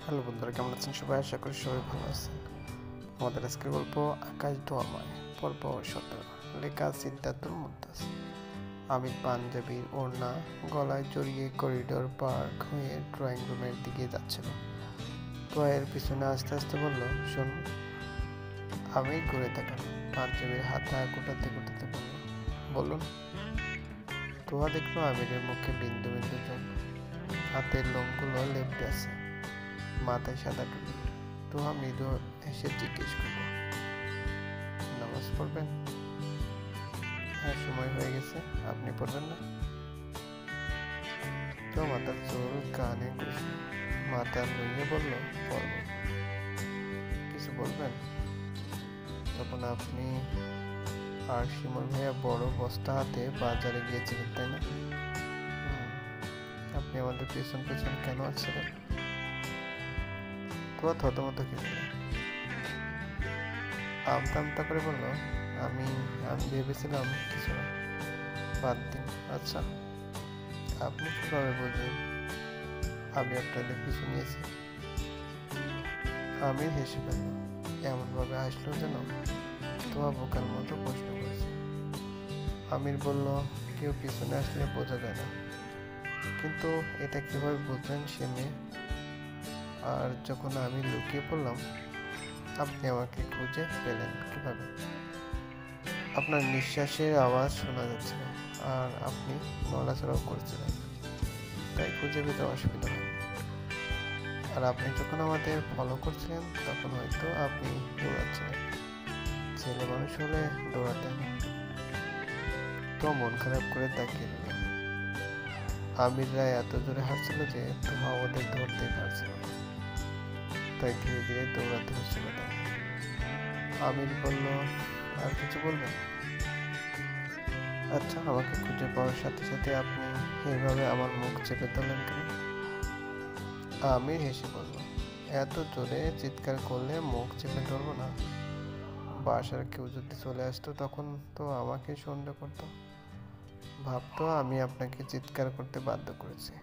Hello বন্ধুরা, কেমন আছেন সবাই? আশা করি সবাই ভালো আছেন। আমাদের আজকের গল্প আকাশ ধোয়াময়, পর্ব 17। লেখা সিদ্ধার্থর মুমতাজ। আবিদ পাঞ্জাবির ওড়না গলায় জড়িয়ে করিডোর পার হয়ে ড্রয়িং রুমের দিকে যাচ্ছিল। তোয়ায়ের পিছনে আস্তে আস্তে বলল, শোন। আবিদ ঘুরে তাকাল। পাঞ্জাবির হাতা গোটাতে গোটাতে বলল, বলুন। তোয়া দেখলো আবিরের মুখে বিন্দু বিন্দু জল, হাতের লোমগুলো লেপ্টে আছে, মাথায় সাদা টুপি। তোহা মৃদু এসে জিজ্ঞেস করলো, নামাজ পড়বেন? হ্যাঁ, সময় হয়ে গেছে, আপনি পড়বেন না? তো মাথার চুল কানে ঘুষল, মাথা নুয়ে বলল, পড়ব। কিছু বলবেন? তখন আপনি আর শিমুল ভাইয়া বড় বস্তা হাতে বাজারে গিয়েছিলেন, তাই না? আপনি আমাদের পেছন পেছন কেন আসছিলেন? তো থতমত খেয়ে গেল। আমতা আমতা করে বলল, আমি আমি ভেবেছিলাম কিছু না, বাদ দিন। আচ্ছা, আপনি কিভাবে বুঝলেন আমি আপনাদের পিছু নিয়েছি? আমি হেসে ফেলল, এমনভাবে হাসলো যেন তোয়া বোকার মতো প্রশ্ন করেছে। আমির বলল, কেউ পিছনে আসলে বোঝা যায় না, কিন্তু এটা কিভাবে বুঝলেন সে মেয়ে? আর যখন আমি লুকিয়ে পড়লাম, আপনি আমাকে খুঁজে পেলেন কিভাবে? আপনার নিঃশ্বাসের আওয়াজ শোনা যাচ্ছিল, আর আপনি নড়াচড়াও করছিলেন, তাই খুঁজে পেতে অসুবিধা হয়। আর আপনি যখন আমাদের ফলো করছিলেন, তখন হয়তো আপনি দৌড়াচ্ছিলেন। ছেলে মানুষ হলে দৌড়াতেন। তো মন খারাপ করে তাকিয়ে রইল। আমিররা এত জোরে হাঁটছিল যে তোমরা ওদের ধরতে পারছিল না, তাই ধীরে ধীরে দৌড়াতে হচ্ছিল তাকে। আমির বলল, আর কিছু বলবেন? আচ্ছা, আমাকে খুঁজে পাওয়ার সাথে সাথে আপনি এইভাবে আমার মুখ চেপে ধরলেন কেন? আমির হেসে বলল, এত জোরে চিৎকার করলে মুখ চেপে ধরবো না? বাসার কেউ যদি চলে আসতো, তখন তো আমাকে সন্দেহ করতো, ভাবতো আমি আপনাকে চিৎকার করতে বাধ্য করেছি।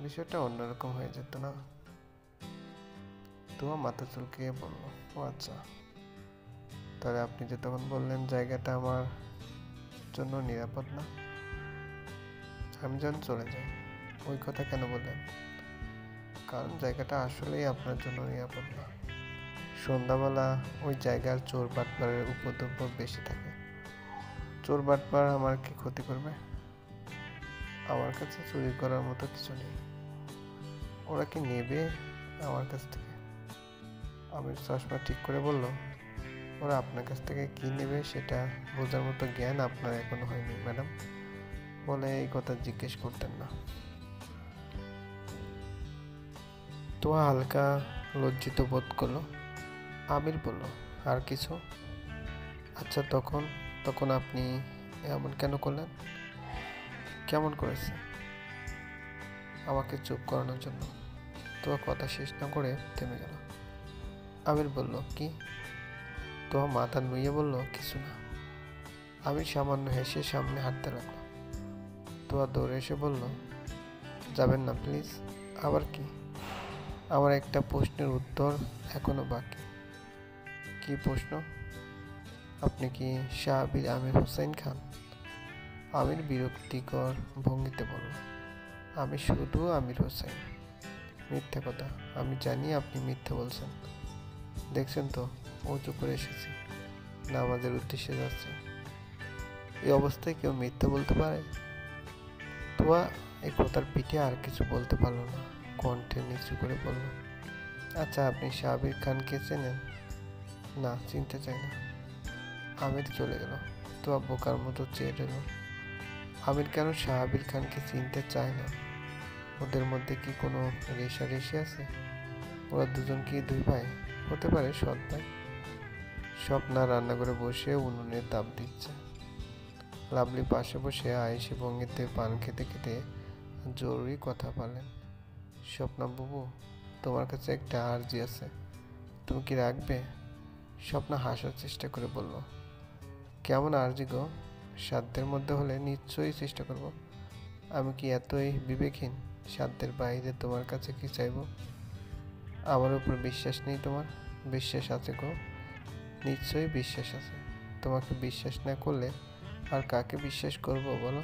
বিষয়টা অন্যরকম হয়ে যেত না? তো মাথা চুলকিয়ে বলল, ও আচ্ছা, তাহলে আপনি যে তখন বললেন জায়গাটা আমার জন্য নিরাপদ না, আমি যেন চলে যাই, ওই কথা কেন বললেন? কারণ জায়গাটা আসলেই আপনার জন্য নিরাপদ না। সন্ধ্যাবেলা ওই জায়গার চোর বাটপারের উপদ্রব বেশি থাকে। চোর বাটপার আমার কি ক্ষতি করবে? আমার কাছে চুরি করার মতো কিছু নেই, ওরা কি নেবে আমার কাছ থেকে? আমির চশমা ঠিক করে বলল, ওরা আপনার কাছ থেকে কি নেবে সেটা বোঝার মতো জ্ঞান আপনার এখনো হয়নি ম্যাডাম, বলে এই কথা জিজ্ঞেস করতেন না। তো হালকা লজ্জিত বোধ করলো। আমির বলল, আর কিছু? আচ্ছা, তখন তখন আপনি এমন কেন করলেন? কেমন করেছে? আমাকে চুপ করানোর জন্য। তো কথা শেষ না করে থেমে গেল। আমির বলল, কি? তো মাথা নুয়ে বলল, কিছু না। আমির সামান্য হেসে সামনে হাঁটতে লাগলো। তো দৌড়ে এসে বলল, যাবেন না প্লিজ? আবার কি? আমার একটা প্রশ্নের উত্তর এখনো বাকি। কি প্রশ্ন? আপনি কি শাহবীর আমির হোসেন খান? আমির বিরক্তিকর ভঙ্গিতে বলল, আমি শুধু আমির হোসেন। মিথ্যে কথা, আমি জানি আপনি মিথ্যে বলছেন। দেখছেন তো, উঁচু করে এসেছি, নামাজের উদ্দেশ্যে যাচ্ছে। এই অবস্থায় কেউ মিথ্যে বলতে পারে? তোয়া এই কথার পিঠে আর কিছু বলতে পারল না, কণ্ঠে নিচু করে বলল, আচ্ছা, আপনি শাহবীর খানকে চেনেন? না, চিনতে চাই না। আমির চলে গেল। তোয়া বোকার মতো চেয়ে রইল। আমির কেন শাহবীর খানকে চিনতে চায় না? ওদের মধ্যে কি কোনো রেষারেষি আছে? ওরা দুজন কি দুই ভাই? হতে পারে সৎ ভাই। স্বপ্না রান্নাঘরে বসে উনুনে তাপ দিচ্ছে। লাভলি পাশে বসে আয়েসি ভঙ্গিতে পান খেতে খেতে জরুরি কথা বলেন। স্বপ্না বাবু, তোমার কাছে একটা আর্জি আছে, তুমি কি রাখবে? স্বপ্না হাসার চেষ্টা করে বলল, কেমন আর্জি গো? সাধ্যের মধ্যে হলে নিশ্চয়ই চেষ্টা করব। আমি কি এতই বিবেকহীন? সাধ্যের বাইরে তোমার কাছে কি চাইব? আমার উপর বিশ্বাস নেই তোমার? বিশ্বাস আছে গো, নিশ্চয়ই বিশ্বাস আছে। তোমাকে বিশ্বাস না করলে আর কাকে বিশ্বাস করব বলো?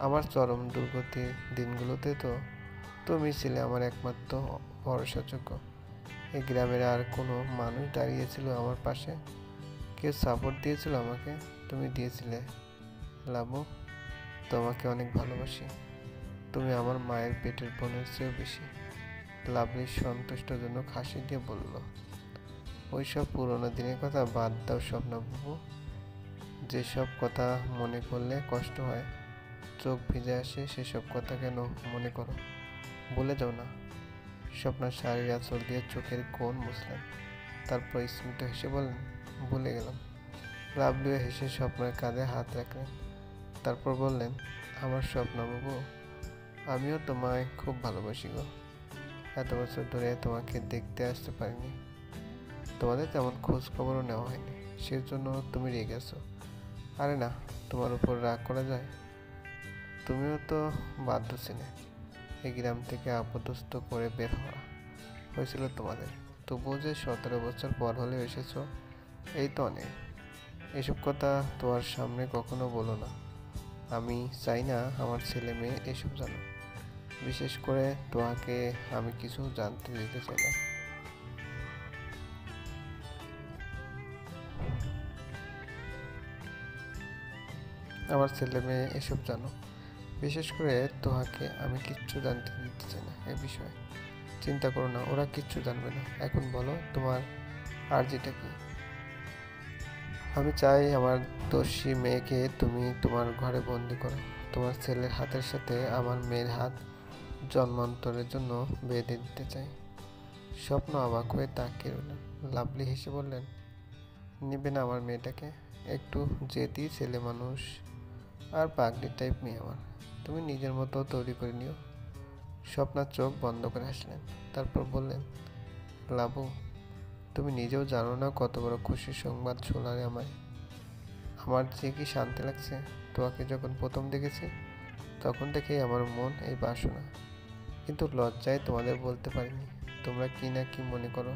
আমার চরম দুর্গতির দিনগুলোতে তো তুমি ছিলে আমার একমাত্র ভরসাযোগ্য। এই গ্রামের আর কোনো মানুষ দাঁড়িয়েছিল আমার পাশে? কেউ সাপোর্ট দিয়েছিল আমাকে? তুমি দিয়েছিলে লাবু। তোমাকে অনেক ভালোবাসি। তুমি আমার মায়ের পেটের বোনের চেয়েও বেশি। লাভলি সন্তুষ্টজনক হাসি দিয়ে বলল, ওইসব পুরোনো দিনের কথা বাদ দাও স্বপ্নবাবু। যেসব কথা মনে করলে কষ্ট হয়, চোখ ভিজে আসে, সেসব কথা কেন মনে করো? বলে যাও না। স্বপ্নার শাড়ির আঁচল দিয়ে চোখের কোণ মুছলেন, তারপর স্মিত হেসে বললেন, ভুলে গেলাম। লাভলিও হেসে স্বপ্নের কাঁধে হাত রাখলেন, তারপর বললেন, আমার স্বপ্নবাবু, আমিও তোমায় খুব ভালোবাসি গো। এত বছর ধরে তোমাকে দেখতে আসতে পারিনি, তোমাদের তেমন খোঁজ খবরও নেওয়া হয়নি, সেজন্য তুমি রেগে গেছো। আরে না, তোমার উপর রাগ করা যায়? তুমিও তো বাধ্য ছিলে এই গ্রাম থেকে আপদস্থ করে বের হওয়া হয়েছিল তোমাদের। তবুও যে 17 বছর পর হলেও এসেছো, এই তো অনেক। এসব কথা তোমার সামনে কখনো বলো না। আমি চাই না আমার ছেলে মেয়ে এসব জানো। বিশেষ করে তোমাকে আমি কিছু জানতে দিতে চাই না। আমার ছেলে মেয়ে এসব জানো। বিশেষ করে তোমাকে আমি কিচ্ছু জানতে দিতে চাই না এ বিষয়ে। চিন্তা করো না, ওরা কিচ্ছু জানবে না। এখন বলো তোমার আর্জিটা কি? আমি চাই আমার দোষী মেয়েকে তুমি তোমার ঘরে বন্দি করো। তোমার ছেলের হাতের সাথে আমার মেয়ের হাত জন্মান্তরের জন্য বেঁধে দিতে চাই। স্বপ্ন অবাক হয়ে তাকিয়ে রইলেন। লাভলি হেসে বললেন, নিবে না আমার মেয়েটাকে? একটু জেদি ছেলে মানুষ আর পাগলি টাইপ মেয়ে আমার। তুমি নিজের মতো তৈরি করে নিও। স্বপ্নার চোখ বন্ধ করে হাসলেন, তারপর বললেন, লাবু, তুমি নিজেও জানো না কত বড় খুশির সংবাদ শোনালে আমায়। আমার যে কি শান্তি লাগছে। তোমাকে যখন প্রথম দেখেছি তখন থেকেই আমার মন এই বাসনা, কিন্তু লজ্জায় তোমাদের বলতে পারিনি। তোমরা কি না কি মনে করো।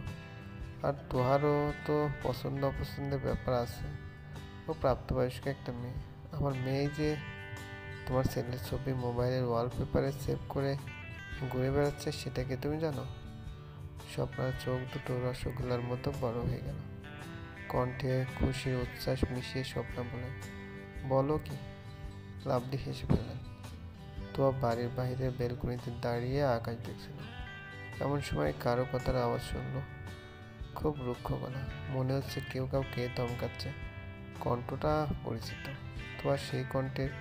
আর তোহারও তো পছন্দ অপছন্দের ব্যাপার আছে। ও প্রাপ্তবয়স্ক একটা মেয়ে। আমার মেয়ে যে তোমার ছেলের ছবি মোবাইলের ওয়ালপেপারে সেভ করে ঘুরে বেড়াচ্ছে, সেটা কি তুমি জানো? স্বপ্নার চোখ দুটো রসগোল্লার মতো বড় হয়ে গেল। কণ্ঠে খুশির উচ্ছ্বাস মিশিয়ে স্বপ্না বলেন, বলো কি? লাভলি হেসে ফেললেন। তো বাড়ির বাইরে বেলকনিতে দাঁড়িয়ে আকাশ দেখছিল। এমন সময় কারো কথার আওয়াজ শুনলো, খুব রুক্ষ গলা। মনে হচ্ছে কেউ কাউকে ধমকাচ্ছে। কণ্ঠটা পরিচিত। তো সেই কণ্ঠের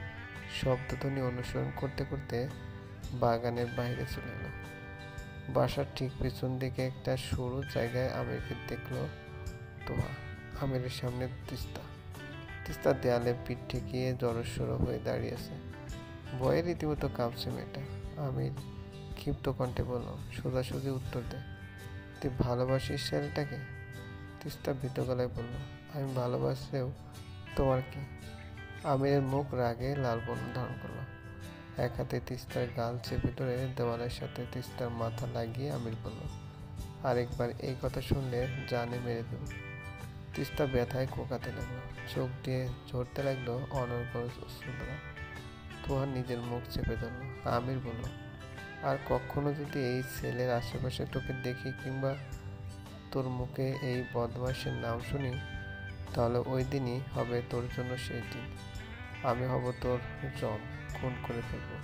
শব্দধ্বনি অনুসরণ করতে করতে বাগানের বাইরে চলে এলো। বাসার ঠিক পিছন দিকে একটা সরু জায়গায় আমিরকে দেখলো তোহা। আমিরের সামনে তিস্তা। তিস্তা দেয়ালে পিঠ ঠেকিয়ে জড়সড় হয়ে দাঁড়িয়ে আছে। ভয়ে রীতিমতো কাঁপছে মেয়েটা। আমির ক্ষিপ্ত কণ্ঠে বলল, সোজাসুজি উত্তর দে, তুই ভালোবাসিস ছেলেটাকে? তিস্তা ভীত গলায় বলল, আমি ভালোবাসলেও তোমার কি? আমিরের মুখ রাগে লাল বর্ণ ধারণ করলো। এক হাতে তিস্তার গাল চেপে ধরে দেওয়ালের সাথে তিস্তার মাথা লাগিয়ে আমির বলল, আরেকবার এই কথা শুনলে জানে মেরে দেব। তিস্তা ব্যথায় কোকাতে লাগলো, চোখ দিয়ে ঝরতে লাগলো অনর্গল অশ্রুধারা। তোহার নিজের মুখ চেপে ধরলো। আমির বলল, আর কখনো যদি এই ছেলের আশেপাশে তোকে দেখি কিংবা তোর মুখে এই বদমাশের নাম শুনি, তাহলে ওই দিনই হবে তোর জন্য শেষ দিন। আমি হব তোর জন, খুন করে ফেলবো।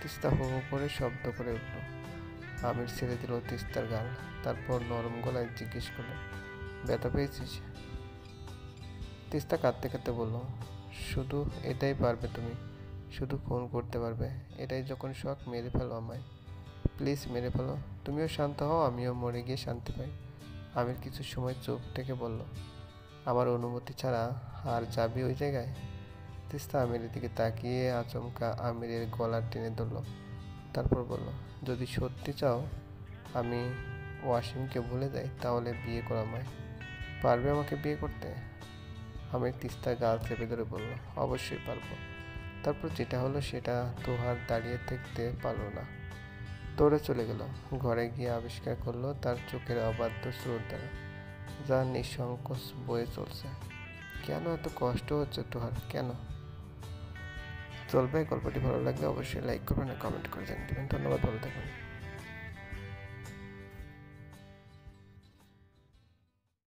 তিস্তা হো হো করে শব্দ করে উঠল। আমির ছেড়ে দিল তিস্তার গাল, তারপর নরম গলায় জিজ্ঞেস করলো, ব্যথা পেয়েছিস? তিস্তা কাঁদতে কাঁদতে বলল, শুধু এটাই পারবে তুমি, শুধু খুন করতে পারবে। এটাই যখন শখ, মেরে ফেলো আমায়, প্লিজ মেরে ফেলো। তুমিও শান্ত হও, আমিও মরে গিয়ে শান্তি পাই। আমির কিছু সময় চুপ থেকে বলল, আমার অনুমতি ছাড়া আর যাবি ওই জায়গায়? তিস্তা আমিরের দিকে তাকিয়ে আচমকা আমিরের গলা টেনে ধরল, তারপর বলল, যদি সত্যি চাও আমি ওয়াসিমকে ভুলে যাই, তাহলে বিয়ে করা আমায়। পারবে আমাকে বিয়ে করতে? আমির তিস্তার গাল চেপে ধরে বলল, অবশ্যই পারবো। তারপর যেটা হলো সেটা তোহার দাঁড়িয়ে থাকতে পারলো না। দৌড়ে চলে গেল। ঘরে গিয়ে আবিষ্কার করলো তার চোখের অবাধ্য স্রোত দ্বারা যা নিঃসংকোচ বয়ে চলছে। কেন এত কষ্ট হচ্ছে তোহার, কেন? চলবে। গল্পটি ভালো লাগলে অবশ্যই লাইক করবেন আর কমেন্ট করে জানিয়ে দেবেন। ধন্যবাদ, ভালো থাকবেন।